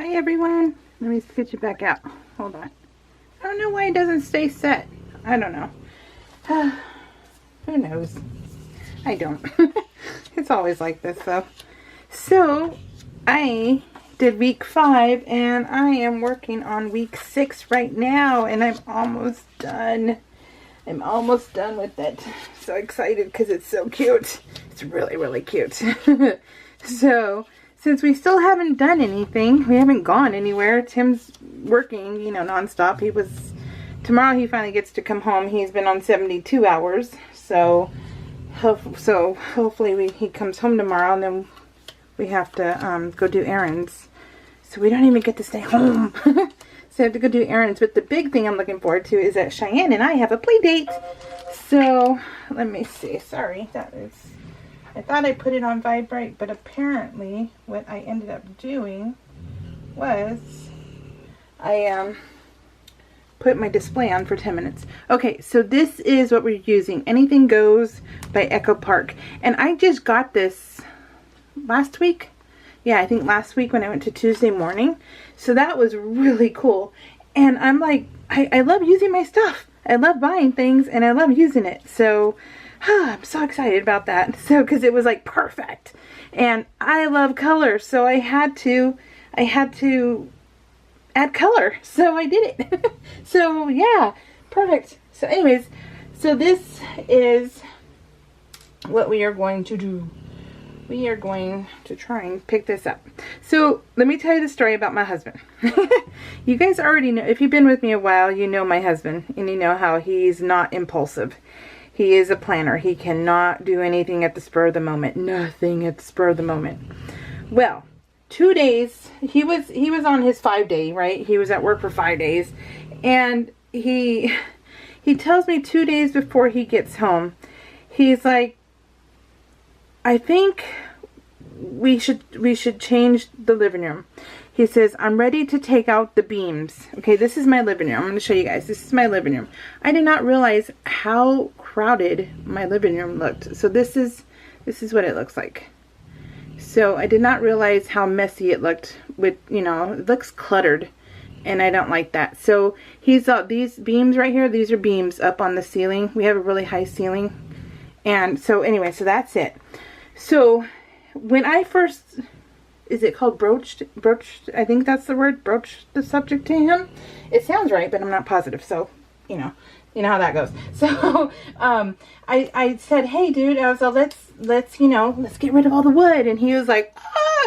Hi everyone. Let me get you back out. Hold on. I don't know why it doesn't stay set. I don't know. Who knows? I don't. It's always like this though. So I did week 5 and I am working on week 6 right now, and I'm almost done. I'm almost done with it. So excited because it's so cute. It's really, really cute. So since we still haven't done anything, we haven't gone anywhere. Tim's working, you know, nonstop. Tomorrow he finally gets to come home. He's been on 72 hours. So hopefully he comes home tomorrow, and then we have to go do errands. So we don't even get to stay home. So I have to go do errands. But the big thing I'm looking forward to is that Cheyenne and I have a play date. So let me see. Sorry, I thought I put it on vibrate, but apparently what I ended up doing was I put my display on for 10 minutes. Okay, so this is what we're using. Anything Goes by Echo Park. And I just got this last week. Yeah, I think last week when I went to Tuesday morning. So that was really cool. And I'm like, I love using my stuff. I love buying things and I love using it. So I'm so excited about that. So, because it was like perfect. And I love color. So I had to add color. So I did it. So yeah, perfect. So anyways, so this is what we are going to do. We are going to try and pick this up. So let me tell you the story about my husband. You guys already know, if you've been with me a while, you know my husband, and you know how he's not impulsive. He is a planner. He cannot do anything at the spur of the moment. Nothing at the spur of the moment. Well, 2 days, he was on his 5-day, right? He was at work for 5 days, and he tells me 2 days before he gets home, he's like, I think we should change the living room. He says, I'm ready to take out the beams. Okay, this is my living room. I'm going to show you guys. This is my living room. I did not realize how crowded my living room looked. So this is what it looks like. So I did not realize how messy it looked with, you know, it looks cluttered, and I don't like that. So he's these beams right here, these are beams up on the ceiling. We have a really high ceiling. And so anyway, so that's it. So when I first, is it called broached, I think that's the word, broached the subject to him. It sounds right, but I'm not positive. So, you know how that goes. So, I said, hey dude, I was like, let's get rid of all the wood. And he was like,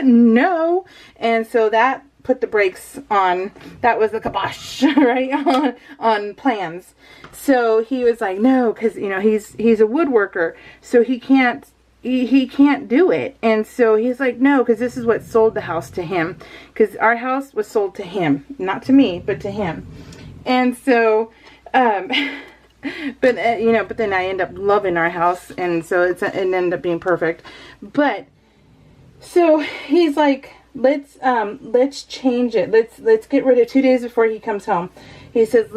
no. And so that put the brakes on, that was the kibosh, right, on plans. So he was like, no, because, you know, he's a woodworker, so he can't do it. And so he's like, no, because this is what sold the house to him, because our house was sold to him, not to me, but to him. And so but then I end up loving our house, and so it ended up being perfect. But so he's like, let's change it, let's get rid of 2 days before he comes home. He says,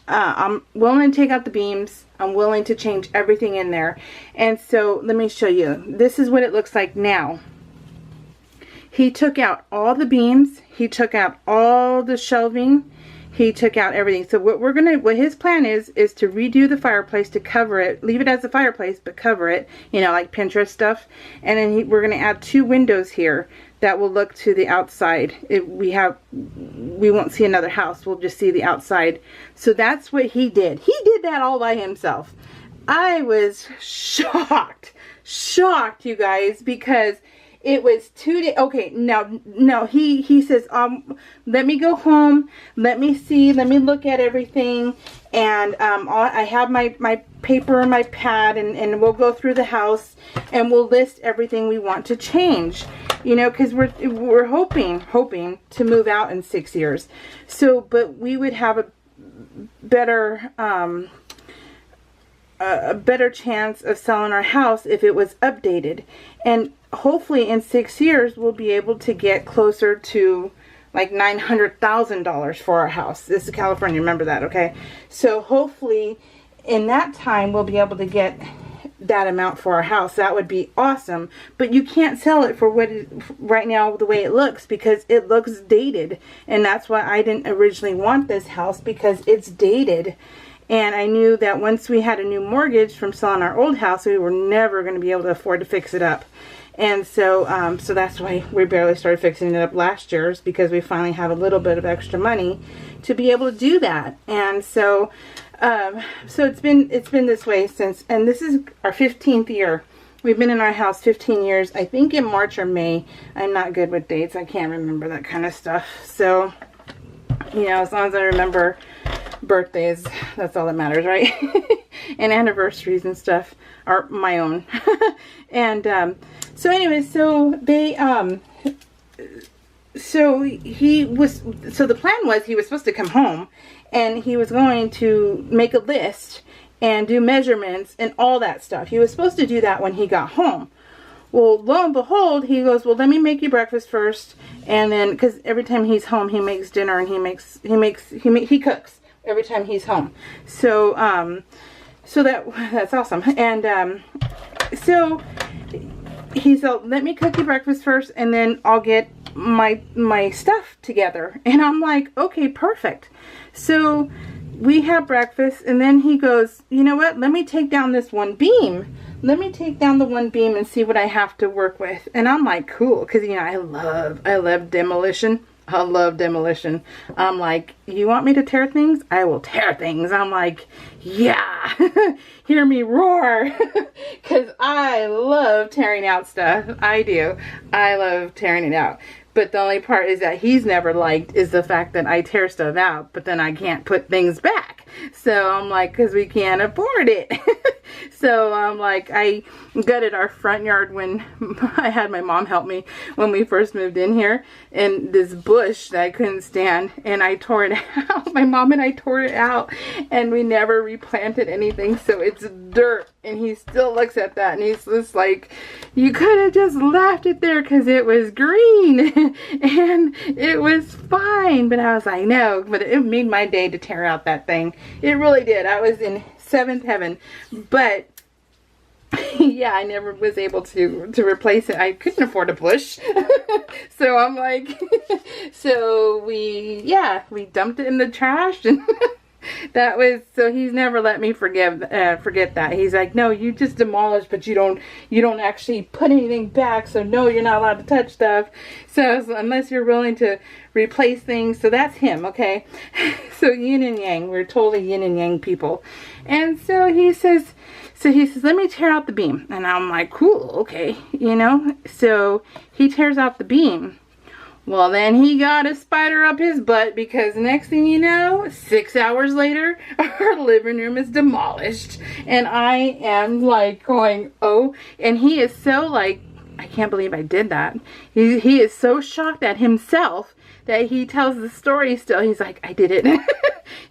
I'm willing to take out the beams. I'm willing to change everything in there. And so let me show you. This is what it looks like now. He took out all the beams. He took out all the shelving. He took out everything. So what his plan is to redo the fireplace, to cover it, leave it as a fireplace, but cover it, you know, like Pinterest stuff. And then we're going to add 2 windows here that will look to the outside. We won't see another house. We'll just see the outside. So that's what he did. He did that all by himself. I was shocked, you guys, because it was 2 days. Okay, no, he says, let me go home, let me see, let me look at everything, and I have my paper and my pad, and we'll go through the house and we'll list everything we want to change, you know, because we're hoping to move out in 6 years. So, but we would have a better chance of selling our house if it was updated. And hopefully in 6 years we'll be able to get closer to like $900,000 for our house. This is California, remember that, okay? So hopefully in that time we'll be able to get that amount for our house, that would be awesome. But you can't sell it for what right now, the way it looks, because it looks dated. And that's why I didn't originally want this house, because it's dated. And I knew that once we had a new mortgage from selling our old house, we were never going to be able to afford to fix it up. And so, so that's why we barely started fixing it up last year, is because we finally have a little bit of extra money to be able to do that. And so, so it's been this way since, and this is our 15th year. We've been in our house 15 years, I think in March or May. I'm not good with dates. I can't remember that kind of stuff. So, you know, as long as I remember birthdays, that's all that matters, right? And anniversaries and stuff are my own. And so anyway, so they so the plan was he was supposed to come home and he was going to make a list and do measurements and all that stuff. He was supposed to do that when he got home. Well, lo and behold, he goes, well, let me make you breakfast first, and then, because every time he's home, he makes dinner, and he cooks every time he's home. So, so that's awesome. And so he said, let me cook you breakfast first, and then I'll get my stuff together. And I'm like, okay, perfect. So we have breakfast, and then he goes, you know what? Let me take down this one beam. Let me take down the one beam and see what I have to work with. And I'm like, cool, because, you know, I love demolition. I love demolition. I'm like, you want me to tear things? I will tear things. I'm like, yeah, hear me roar. Because I love tearing out stuff. I do. I love tearing it out. But the only part is that he's never liked is the fact that I tear stuff out, but then I can't put things back. So I'm like, because we can't afford it. So I'm like, I gutted our front yard when I had my mom help me when we first moved in here. And this bush that I couldn't stand, and I tore it out. My mom and I tore it out, and we never replanted anything. So it's dirt. And he still looks at that, and he's just like, you could have just left it there because it was green and it was fine. But I was like, no, but it made my day to tear out that thing. It really did. I was in seventh heaven. But yeah, I never was able to replace it. I couldn't afford a bush. So I'm like, so we dumped it in the trash, and that was, so he's never let me forget that. He's like, no, you just demolished, but you don't actually put anything back, so no, you're not allowed to touch stuff. So unless you're willing to replace things. So that's him, okay? So yin and yang, we're totally yin and yang people. And so he says, let me tear out the beam. And I'm like, cool, okay, you know? So he tears out the beam. Well, then he got a spider up his butt, because next thing you know, 6 hours later, our living room is demolished. And I am like going, oh, and he is so like, I can't believe I did that. He is so shocked at himself that he tells the story still. He's like, I did it.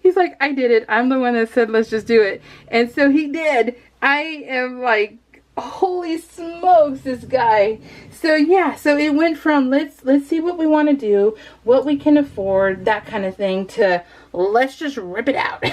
He's like, I did it. I'm the one that said, let's just do it. And so he did. I am like, holy smokes, this guy. So yeah, so it went from let's see what we want to do, what we can afford, that kind of thing, to let's just rip it out.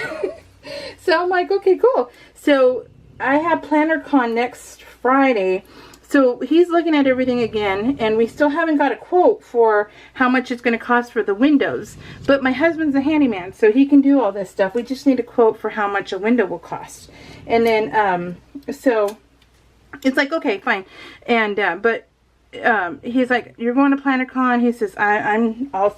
So I'm like, okay, cool. So I have PlannerCon next Friday. So he's looking at everything again, and we still haven't got a quote for how much it's going to cost for the windows. But my husband's a handyman, so he can do all this stuff. We just need a quote for how much a window will cost. And then, so it's like, okay, fine. And, but he's like, you're going to PlannerCon. He says, I'll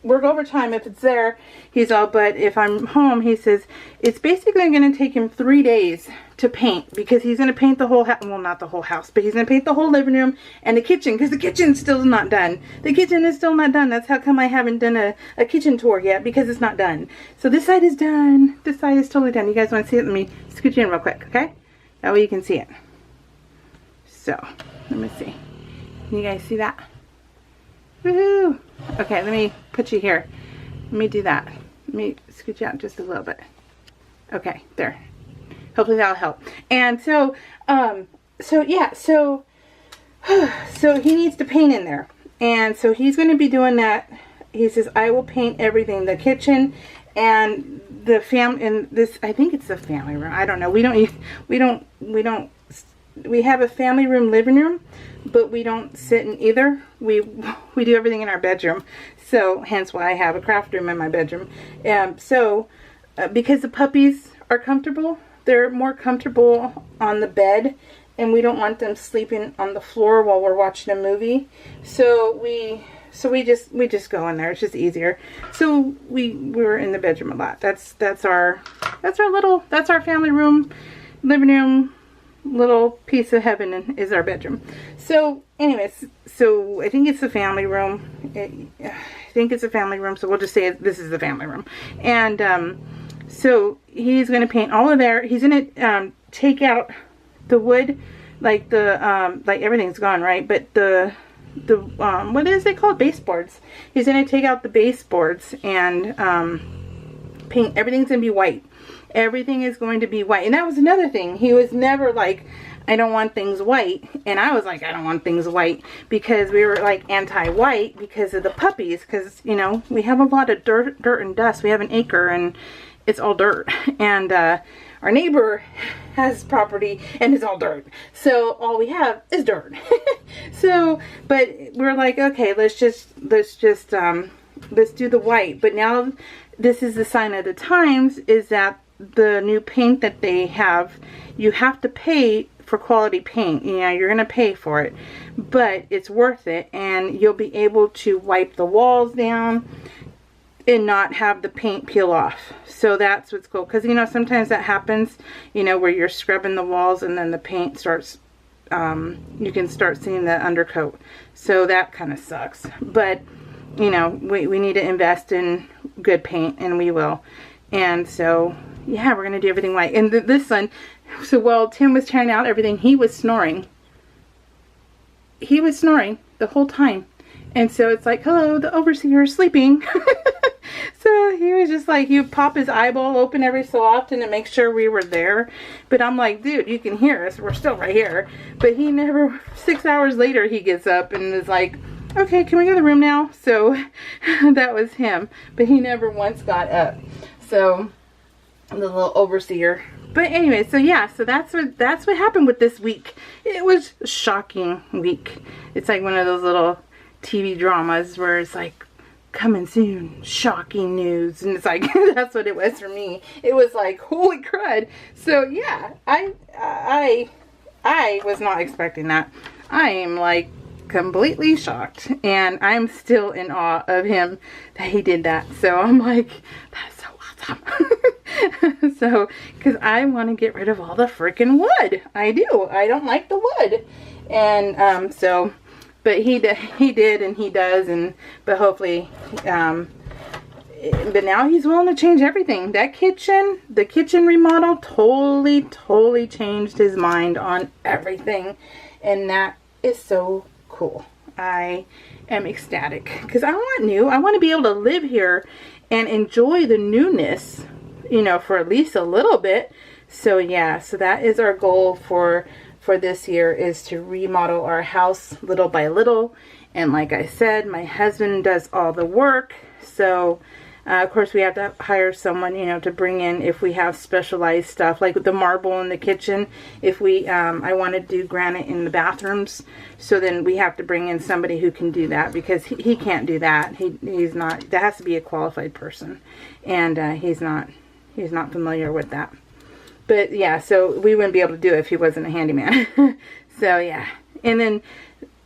work overtime if it's there. He's all, but if I'm home, he says, it's basically going to take him 3 days to paint, because he's going to paint the whole house. Well, not the whole house, but he's going to paint the whole living room and the kitchen, because the kitchen's still not done. The kitchen is still not done. That's how come I haven't done a kitchen tour yet, because it's not done. So this side is done. This side is totally done. You guys want to see it? Let me scooch in real quick, okay? That way you can see it. So, let me see. Can you guys see that? Woohoo! Okay, let me put you here. Let me do that. Let me scooch out just a little bit. Okay, there. Hopefully that'll help. And so, so yeah, so he needs to paint in there. And so he's going to be doing that. He says, I will paint everything. The kitchen, And the and this, I think it's the family room. I don't know. We have a family room, living room, but we don't sit in either. We do everything in our bedroom. So hence why I have a craft room in my bedroom. Because the puppies are comfortable, they're more comfortable on the bed, and we don't want them sleeping on the floor while we're watching a movie. So we just go in there. It's just easier. So we're in the bedroom a lot. That's our family room, living room, little piece of heaven is our bedroom. So anyways, so I think it's the family room. I think it's a family room, so we'll just say this is the family room. And so he's going to paint all of there. He's going to take out the wood, like the like everything's gone, right? But the what is it called? Baseboards. He's going to take out the baseboards and paint. Everything's going to be white. Everything is going to be white. And that was another thing. He was never like, I don't want things white. And I was like, I don't want things white, because we were like anti-white because of the puppies. Because, you know, we have a lot of dirt and dust. We have an acre and it's all dirt. And our neighbor has property and it's all dirt. So all we have is dirt. So, but we're like, okay, let's do the white. But now this is the sign of the times, is that the new paint that they have, you have to pay for quality paint. You know, you're going to pay for it, but it's worth it, and you'll be able to wipe the walls down and not have the paint peel off. So that's what's cool, because, you know, sometimes that happens, you know, where you're scrubbing the walls and then the paint starts, you can start seeing the undercoat. So that kind of sucks. But, you know, we need to invest in good paint, and we will. And so, yeah, we're going to do everything white. And this one, so while Tim was trying out everything, he was snoring. He was snoring the whole time. And so it's like, hello, the overseer is sleeping. So he was just like, he would pop his eyeball open every so often to make sure we were there. But I'm like, dude, you can hear us. We're still right here. But he never, 6 hours later, he gets up and is like, okay, can we go to the room now? So that was him. But he never once got up. So the little overseer. But anyway, so yeah, so that's what happened with this week. It was a shocking week. It's like one of those little TV dramas where it's like, coming soon, shocking news. And it's like, that's what it was for me. It was like, holy crud. So yeah, I was not expecting that. I am like completely shocked, and I'm still in awe of him that he did that. So I'm like, that's so awesome. So, because I want to get rid of all the freaking wood. I do. I don't like the wood. And so, but he did, and he does, and but hopefully, but now he's willing to change everything. That kitchen, the kitchen remodel, totally changed his mind on everything, and that is so cool. I am ecstatic, because I want new. I want to be able to live here and enjoy the newness, you know, for at least a little bit. So yeah, so that is our goal for this year, is to remodel our house little by little. And like I said, my husband does all the work. So of course we have to hire someone, you know, to bring in if we have specialized stuff, like the marble in the kitchen. If we I want to do granite in the bathrooms, so then we have to bring in somebody who can do that, because he can't do that. He's not, that has to be a qualified person, and he's not familiar with that. But yeah, so we wouldn't be able to do it if he wasn't a handyman. So yeah. And then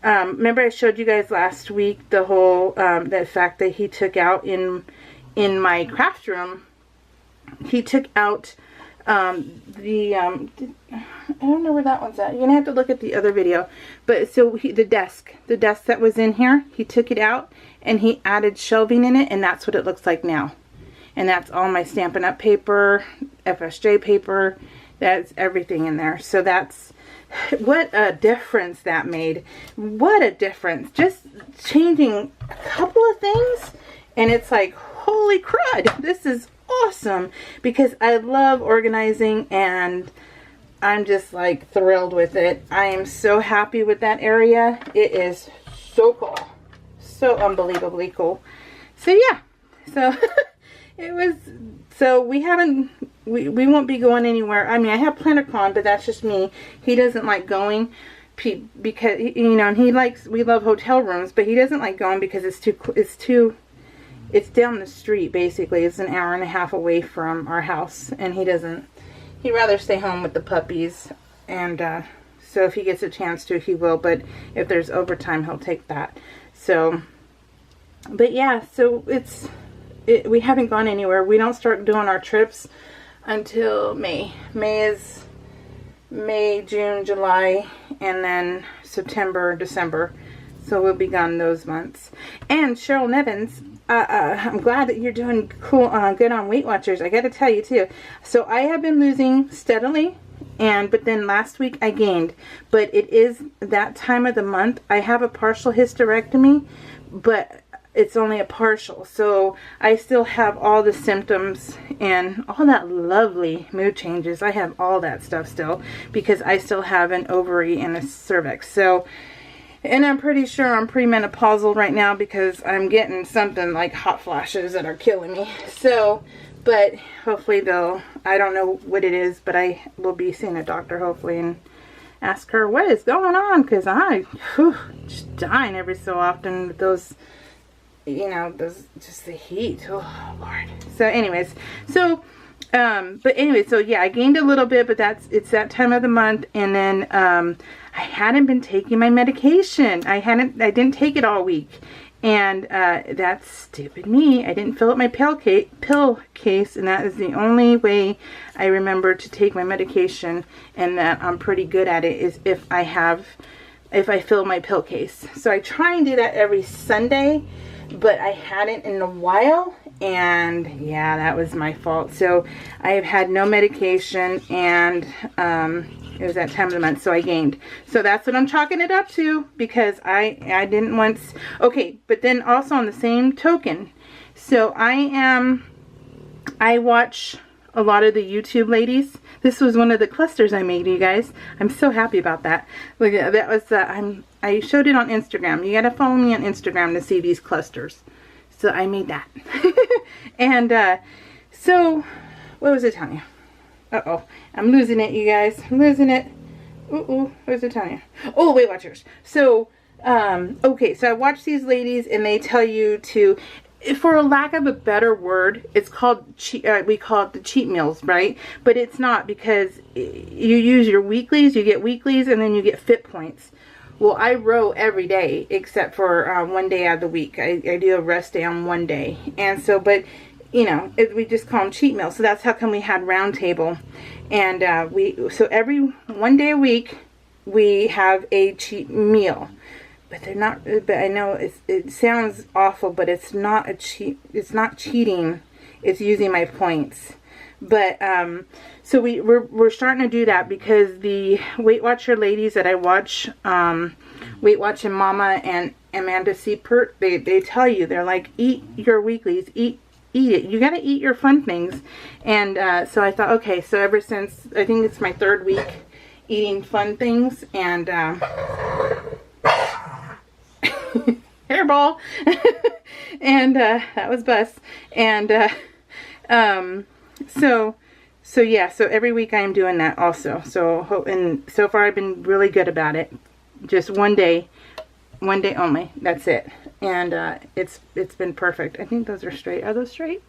remember I showed you guys last week the whole that fact that he took out in my craft room. He took out I don't know where that one's at. You're gonna have to look at the other video. But so the desk that was in here, he took it out and he added shelving in it, and that's what it looks like now. And that's all my Stampin' Up! Paper, FSJ paper, that's everything in there. So that's, what a difference that made. What a difference. Just changing a couple of things, and it's like, holy crud, this is awesome, because I love organizing, and I'm just like thrilled with it. I am so happy with that area. It is so cool. So unbelievably cool. So yeah. So It was, so we won't be going anywhere. I mean, I have PlannerCon, but that's just me. He doesn't like going because, you know, and we love hotel rooms, but he doesn't like going because it's down the street, basically. It's an hour and a half away from our house, and he'd rather stay home with the puppies, and so if he gets a chance to, he will, but if there's overtime, he'll take that. So, but yeah, so we haven't gone anywhere. We don't start doing our trips until May. May is May, June, July, and then September, December. So we'll be gone those months. And Cheryl Nevins, I'm glad that you're doing good on Weight Watchers. I got to tell you too. So I have been losing steadily, but then last week I gained. But it is that time of the month. I have a partial hysterectomy, but it's only a partial, so I still have all the symptoms and all that lovely mood changes. I have all that stuff still because I still have an ovary and a cervix. So, and I'm pretty sure I'm premenopausal right now because I'm getting something like hot flashes that are killing me. So, but hopefully I don't know what it is, but I will be seeing a doctor hopefully and ask her what is going on, because I'm just dying every so often with those, you know, just the heat. Oh Lord. So anyways, so but anyway, so yeah, I gained a little bit, but it's that time of the month. And then I hadn't been taking my medication. I didn't take it all week, and that's stupid me. I didn't fill up my pill case, and that is the only way I remember to take my medication, and that I'm pretty good at it is if I fill my pill case. So I try and do that every Sunday, but I hadn't in a while, and yeah, that was my fault. So I have had no medication, and it was that time of the month, so I gained. So that's what I'm chalking it up to, because I didn't once. Okay, but then also on the same token, so I watch a lot of the YouTube ladies. This was one of the clusters I made, you guys. I'm so happy about that. Look, that was I showed it on Instagram. You gotta follow me on Instagram to see these clusters. So I made that. And so what was I telling you? Uh-oh, I'm losing it, you guys. I'm losing it. What was I telling you? Oh, Weight Watchers. So okay, so I watch these ladies, and they tell you to, for a lack of a better word, it's called we call it the cheat meals, right? But it's not, because you use your weeklies, you get weeklies, and then you get fit points. Well, I row every day except for one day out of the week. I do a rest day on one day, and so, but you know, we just call them cheat meals. So that's how come we had round table, and so every one day a week we have a cheat meal. But they're not. But I know it sounds awful, but it's not a cheat. It's not cheating. It's using my points. But so we're starting to do that, because the Weight Watcher ladies that I watch, Weight Watching Mama and Amanda Seipert, they tell you, they're like, eat your weeklies, eat it. You got to eat your fun things. And so I thought, okay. So ever since, I think it's my 3rd week eating fun things, and hairball. And that was Bus. And so yeah, so every week I am doing that also. So, and so far I've been really good about it. Just one day only. That's it. And it's been perfect. I think those are straight. Are those straight?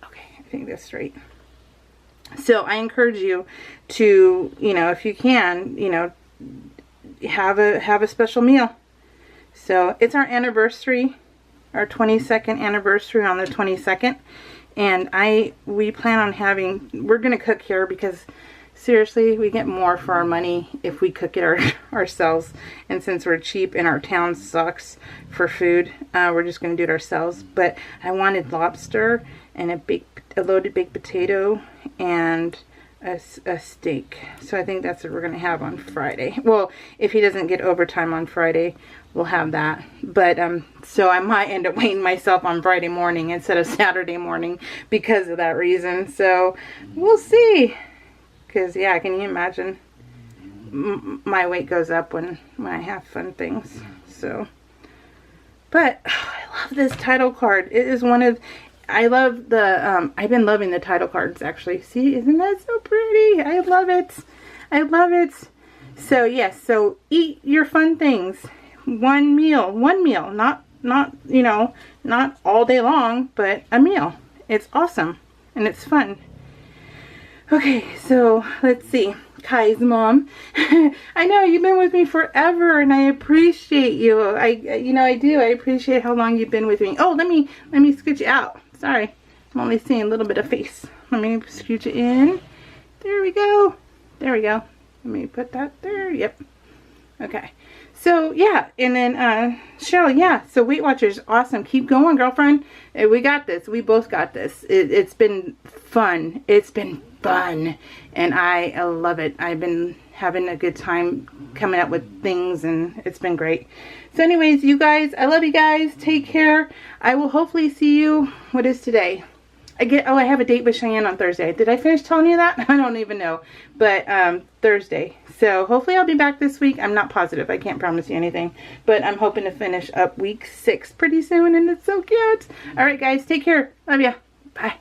Okay, I think that's straight. So I encourage you to, you know, if you can, you know, have a special meal. So it's our anniversary, our 22nd anniversary on the 22nd. And we plan on we're going to cook here, because seriously, we get more for our money if we cook it ourselves. And since we're cheap and our town sucks for food, we're just going to do it ourselves. But I wanted lobster and a loaded baked potato and a steak. So I think that's what we're going to have on Friday. Well, if he doesn't get overtime on Friday, we'll have that. But so I might end up weighing myself on Friday morning instead of Saturday morning because of that reason. So we'll see. Because yeah, can you imagine? My weight goes up when I have fun things. So, but I love this title card. It is one of, I love the, I've been loving the title cards actually. See, isn't that so pretty? I love it. I love it. So yes, so eat your fun things. One meal, not, you know, not all day long, but a meal. It's awesome and it's fun. Okay, so let's see. Kai's mom. I know you've been with me forever and I appreciate you. You know, I do. I appreciate how long you've been with me. Oh, let me scooch you out. Sorry. I'm only seeing a little bit of face. Let me scooch it in. There we go. There we go. Let me put that there. Yep. Okay. So, yeah. And then, Cheryl, yeah. So, Weight Watchers, awesome. Keep going, girlfriend. We got this. We both got this. It's been fun. It's been fun. And I love it. I've been having a good time coming up with things, and it's been great. So, anyways, you guys, I love you guys. Take care. I will hopefully see you. What is today? I have a date with Cheyenne on Thursday. Did I finish telling you that? I don't even know. But Thursday. So hopefully I'll be back this week. I'm not positive. I can't promise you anything. But I'm hoping to finish up week 6 pretty soon. And it's so cute. Alright guys, take care. Love ya. Bye.